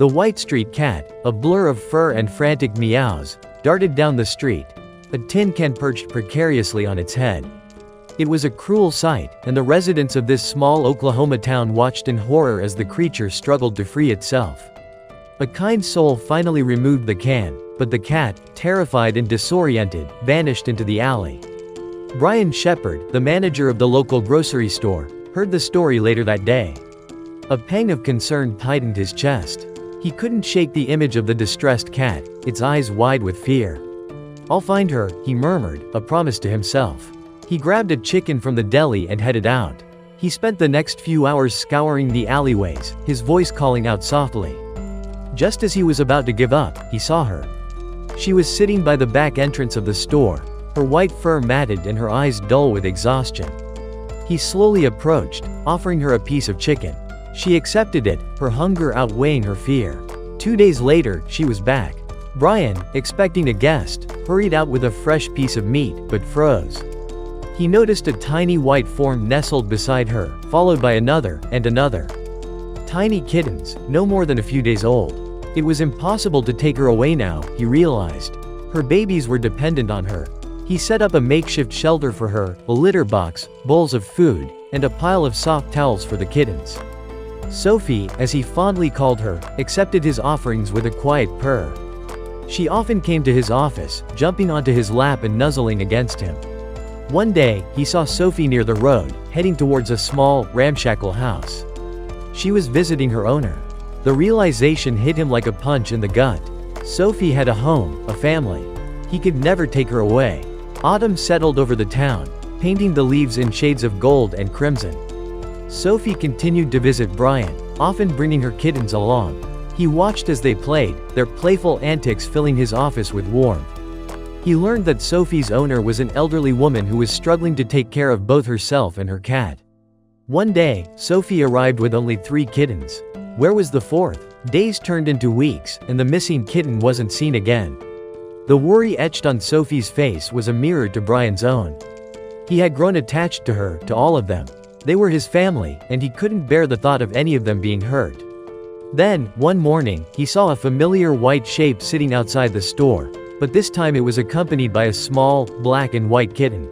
The white street cat, a blur of fur and frantic meows, darted down the street, a tin can perched precariously on its head. It was a cruel sight, and the residents of this small Oklahoma town watched in horror as the creature struggled to free itself. A kind soul finally removed the can, but the cat, terrified and disoriented, vanished into the alley. Brian Shepard, the manager of the local grocery store, heard the story later that day. A pang of concern tightened his chest. He couldn't shake the image of the distressed cat, its eyes wide with fear. "I'll find her," he murmured, a promise to himself. He grabbed a chicken from the deli and headed out. He spent the next few hours scouring the alleyways, his voice calling out softly. Just as he was about to give up, he saw her. She was sitting by the back entrance of the store, her white fur matted and her eyes dull with exhaustion. He slowly approached, offering her a piece of chicken. She accepted it, her hunger outweighing her fear. 2 days later, she was back. Brian, expecting a guest, hurried out with a fresh piece of meat, but froze. He noticed a tiny white form nestled beside her, followed by another, and another. Tiny kittens, no more than a few days old. It was impossible to take her away now, he realized. Her babies were dependent on her. He set up a makeshift shelter for her, a litter box, bowls of food, and a pile of soft towels for the kittens. Sophie, as he fondly called her, accepted his offerings with a quiet purr. She often came to his office, jumping onto his lap and nuzzling against him. One day, he saw Sophie near the road, heading towards a small, ramshackle house. She was visiting her owner. The realization hit him like a punch in the gut. Sophie had a home, a family. He could never take her away. Autumn settled over the town, painting the leaves in shades of gold and crimson. Sophie continued to visit Brian, often bringing her kittens along. He watched as they played, their playful antics filling his office with warmth. He learned that Sophie's owner was an elderly woman who was struggling to take care of both herself and her cat. One day, Sophie arrived with only 3 kittens. Where was the 4th? Days turned into weeks, and the missing kitten wasn't seen again. The worry etched on Sophie's face was a mirror to Brian's own. He had grown attached to her, to all of them. They were his family, and he couldn't bear the thought of any of them being hurt. Then, one morning, he saw a familiar white shape sitting outside the store, but this time it was accompanied by a small, black and white kitten.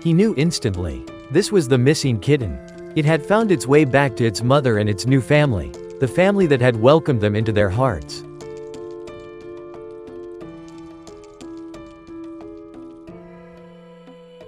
He knew instantly. This was the missing kitten. It had found its way back to its mother and its new family, the family that had welcomed them into their hearts.